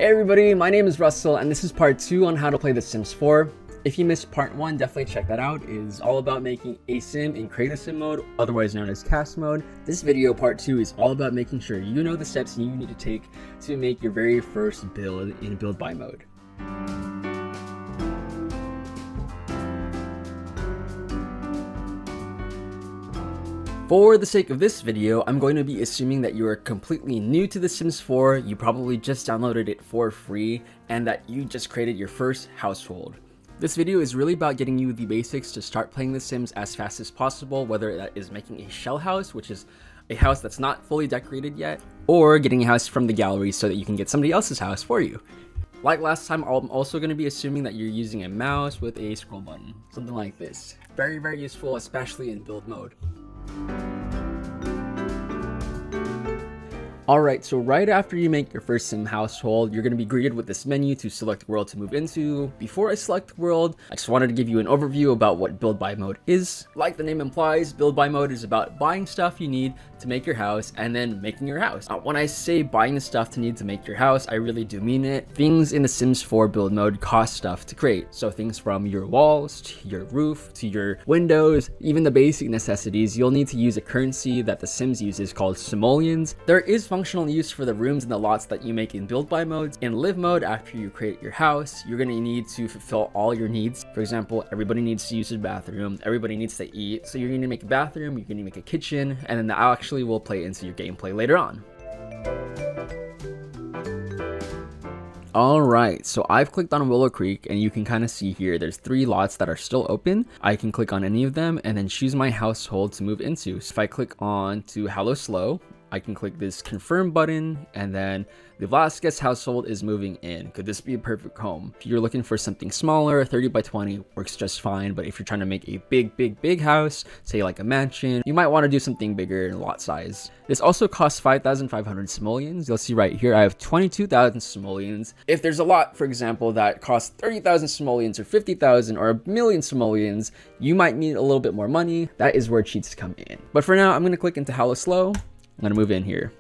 Hey everybody, my name is Russell and this is part 2 on how to play The Sims 4. If you missed part 1, definitely check that out. It is all about making a sim in create a sim mode, otherwise known as cast mode. This video, part 2, is all about making sure you know the steps you need to take to make your very first build in build by mode. For the sake of this video, I'm going to be assuming that you are completely new to The Sims 4, you probably just downloaded it for free, and that you just created your first household. This video is really about getting you the basics to start playing The Sims as fast as possible, whether that is making a shell house, which is a house that's not fully decorated yet, or getting a house from the gallery so that you can get somebody else's house for you. Like last time, I'm also going to be assuming that you're using a mouse with a scroll button, something like this. Very, very useful, especially in build mode. Alright, so right after you make your first sim household, you're going to be greeted with this menu to select world to move into. Before I select world, I just wanted to give you an overview about what build by mode is. Like the name implies, build by mode is about buying stuff you need to make your house and then making your house. When I say buying the stuff to need to make your house, I really do mean it. Things in the Sims 4 build mode cost stuff to create. So things from your walls, to your roof, to your windows, even the basic necessities, you'll need to use a currency that the Sims uses called simoleons. There is functional use for the rooms and the lots that you make in build by modes. In live mode, after you create your house, you're going to need to fulfill all your needs. For example, everybody needs to use a bathroom, everybody needs to eat, so you're going to make a bathroom, you're going to make a kitchen, and then that actually will play into your gameplay later on. Alright, so I've clicked on Willow Creek and you can kind of see here there's 3 lots that are still open. I can click on any of them and then choose my household to move into. So if I click on to Hello Slow, I can click this confirm button and then the Velasquez household is moving in. Could this be a perfect home? If you're looking for something smaller, 30 by 20 works just fine, but if you're trying to make a big house, say like a mansion, you might want to do something bigger in lot size. This also costs 5,500 simoleons. You'll see right here I have 22,000 simoleons. If there's a lot, for example, that costs 30,000 simoleons or 50,000 or a million simoleons, you might need a little bit more money. That is where cheats come in. But for now, I'm going to click into Hello Slow. I'm going to move in here.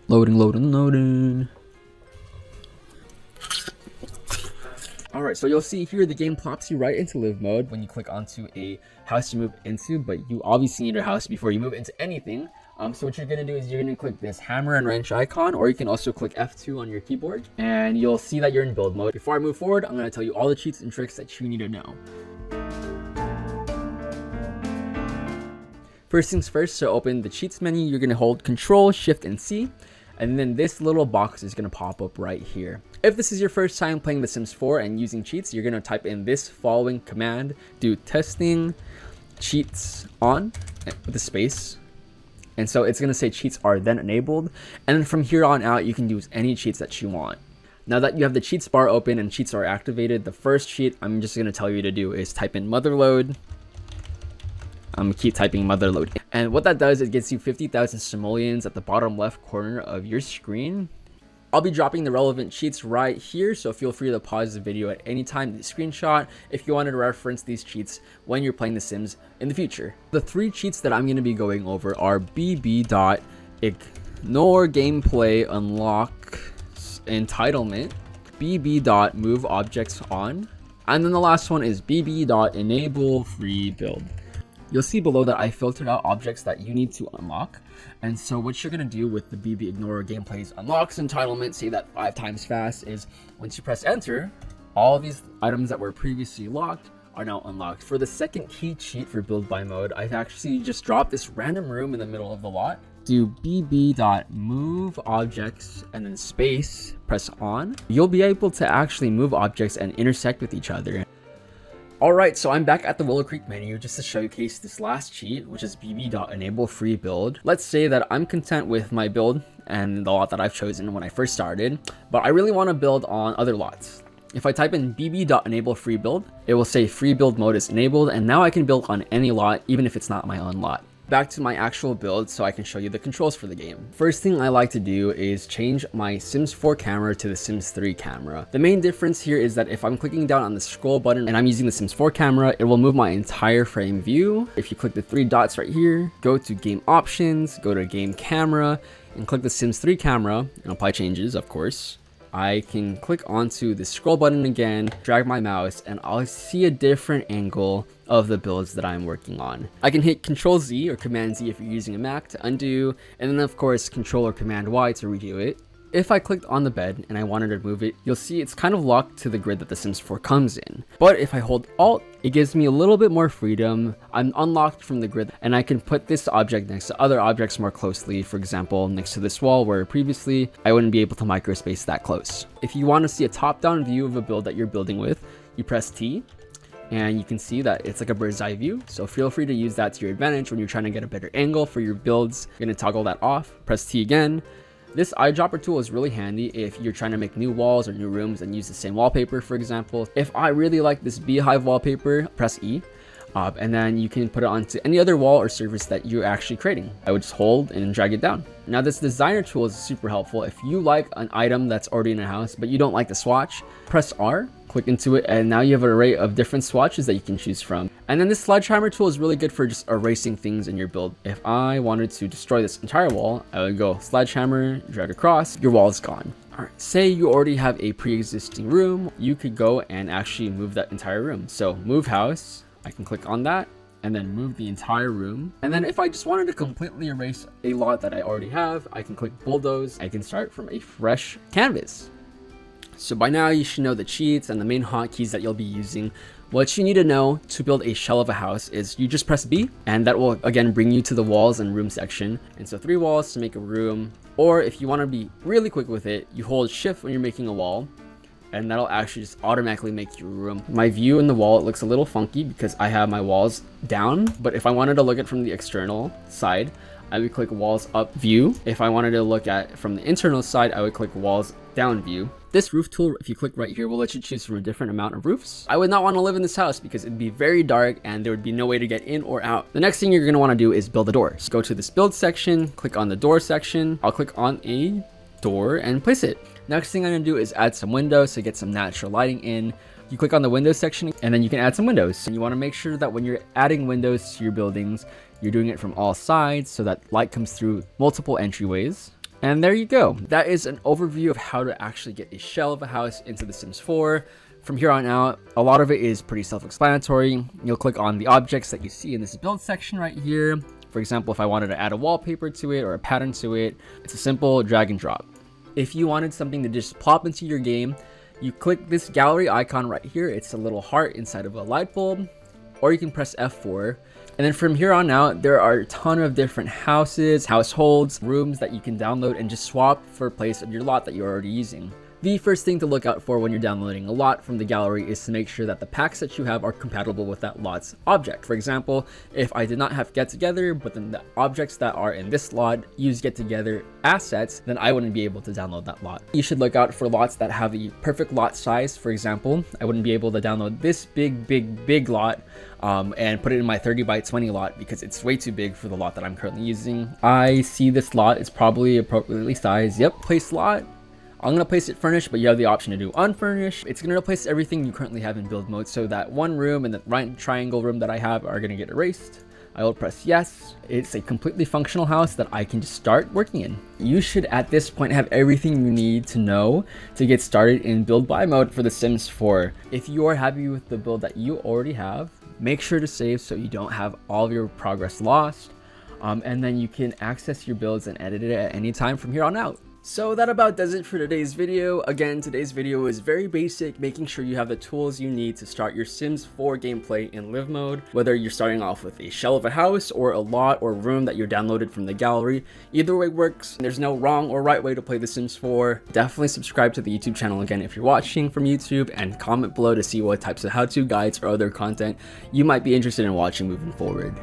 Loading. Alright, so you'll see here the game plops you right into live mode when you click onto a house to move into, but you obviously need a house before you move into anything. So what you're going to do is you're going to click this hammer and wrench icon, or you can also click F2 on your keyboard, and you'll see that you're in build mode. Before I move forward, I'm going to tell you all the cheats and tricks that you need to know. First things first, to open the cheats menu, you're going to hold Control, Shift, and C, and then this little box is going to pop up right here. If this is your first time playing The Sims 4 and using cheats, you're going to type in this following command, do testing cheats on with a space. And so it's going to say cheats are then enabled, and then from here on out, you can use any cheats that you want. Now that you have the cheats bar open and cheats are activated, the first cheat I'm just going to tell you to do is type in motherload. I'm gonna keep typing motherload. And what that does, it gets you 50,000 simoleons at the bottom left corner of your screen. I'll be dropping the relevant cheats right here, so feel free to pause the video at any time to screenshot if you wanted to reference these cheats when you're playing The Sims in the future. The 3 cheats that I'm going to be going over are bb.ignore gameplay unlock entitlement, bb.move objects on, and then the last one is bb.enable free build. You'll see below that I filtered out objects that you need to unlock. And so what you're going to do with the BB Ignore Gameplay's unlocks entitlement, say that 5 times fast, is once you press enter, all of these items that were previously locked are now unlocked. For the second key cheat for build by mode, I've actually just dropped this random room in the middle of the lot. Do bb.move objects and then space, press on. You'll be able to actually move objects and intersect with each other. Alright, so I'm back at the Willow Creek menu just to showcase this last cheat, which is bb.enable free build. Let's say that I'm content with my build and the lot that I've chosen when I first started, but I really want to build on other lots. If I type in bb.enable free build, it will say free build mode is enabled, and now I can build on any lot, even if it's not my own lot. Back to my actual build so I can show you the controls for the game. First thing I like to do is change my Sims 4 camera to the Sims 3 camera. The main difference here is that if I'm clicking down on the scroll button and I'm using the Sims 4 camera, it will move my entire frame view. If you click the 3 dots right here, go to game options, go to game camera, and click the Sims 3 camera and apply changes, of course. I can click onto the scroll button again, drag my mouse, and I'll see a different angle of the builds that I'm working on. I can hit Control Z or Command Z if you're using a Mac to undo, and then of course Control or Command Y to redo it. If I clicked on the bed and I wanted to move it, you'll see it's kind of locked to the grid that The Sims 4 comes in. But if I hold Alt, it gives me a little bit more freedom. I'm unlocked from the grid and I can put this object next to other objects more closely. For example, next to this wall where previously I wouldn't be able to microspace that close. If you want to see a top-down view of a build that you're building with, you press T. And you can see that it's like a bird's eye view. So feel free to use that to your advantage when you're trying to get a better angle for your builds. You're going to toggle that off, press T again. This eyedropper tool is really handy if you're trying to make new walls or new rooms and use the same wallpaper, for example. If I really like this beehive wallpaper, press E. And then you can put it onto any other wall or surface that you're actually creating. I would just hold and drag it down. Now this designer tool is super helpful. If you like an item that's already in a house, but you don't like the swatch, press R, click into it, and now you have an array of different swatches that you can choose from. And then this sledgehammer tool is really good for just erasing things in your build. If I wanted to destroy this entire wall, I would go sledgehammer, drag across, your wall is gone. All right, say you already have a pre-existing room, you could go and actually move that entire room. So move house, I can click on that and then move the entire room. And then if I just wanted to completely erase a lot that I already have, I can click bulldoze. I can start from a fresh canvas. So by now you should know the cheats and the main hotkeys that you'll be using. What you need to know to build a shell of a house is you just press B, and that will again bring you to the walls and room section. And so 3 walls to make a room, or if you want to be really quick with it, you hold shift when you're making a wall, and that'll actually just automatically make you a room. My view in the wall, it looks a little funky because I have my walls down, but if I wanted to look at from the external side, I would click walls up view. If I wanted to look at from the internal side, I would click walls down view. This roof tool, if you click right here, will let you choose from a different amount of roofs. I would not want to live in this house because it'd be very dark and there would be no way to get in or out. The next thing you're going to want to do is build a door. So go to this build section, click on the door section. I'll click on a door and place it. Next thing I'm going to do is add some windows to get some natural lighting in. You click on the windows section and then you can add some windows. And you want to make sure that when you're adding windows to your buildings, you're doing it from all sides so that light comes through multiple entryways. And there you go. That is an overview of how to actually get a shell of a house into The Sims 4. From here on out, a lot of it is pretty self-explanatory. You'll click on the objects that you see in this build section right here. For example, if I wanted to add a wallpaper to it or a pattern to it, it's a simple drag and drop. If you wanted something to just pop into your game, you click this gallery icon right here. It's a little heart inside of a light bulb, or you can press F4. And then from here on out, there are a ton of different houses, households, rooms that you can download and just swap for a place of your lot that you're already using. The first thing to look out for when you're downloading a lot from the gallery is to make sure that the packs that you have are compatible with that lot's object. For example, if I did not have get together, but then the objects that are in this lot use get together assets, then I wouldn't be able to download that lot. You should look out for lots that have a perfect lot size. For example, I wouldn't be able to download this big lot and put it in my 30 by 20 lot because it's way too big for the lot that I'm currently using. I see this lot is probably appropriately sized. Yep, place lot. I'm going to place it furnished, but you have the option to do unfurnished. It's going to replace everything you currently have in build mode, so that one room and the right triangle room that I have are going to get erased. I will press yes. It's a completely functional house that I can just start working in. You should at this point have everything you need to know to get started in build buy mode for The Sims 4. If you are happy with the build that you already have, make sure to save so you don't have all of your progress lost. And then you can access your builds and edit it at any time from here on out. So that about does it for today's video. Again, today's video is very basic, making sure you have the tools you need to start your Sims 4 gameplay in live mode. Whether you're starting off with a shell of a house or a lot or room that you're downloaded from the gallery, either way works. There's no wrong or right way to play The Sims 4. Definitely subscribe to the YouTube channel again if you're watching from YouTube, and comment below to see what types of how-to guides or other content you might be interested in watching moving forward.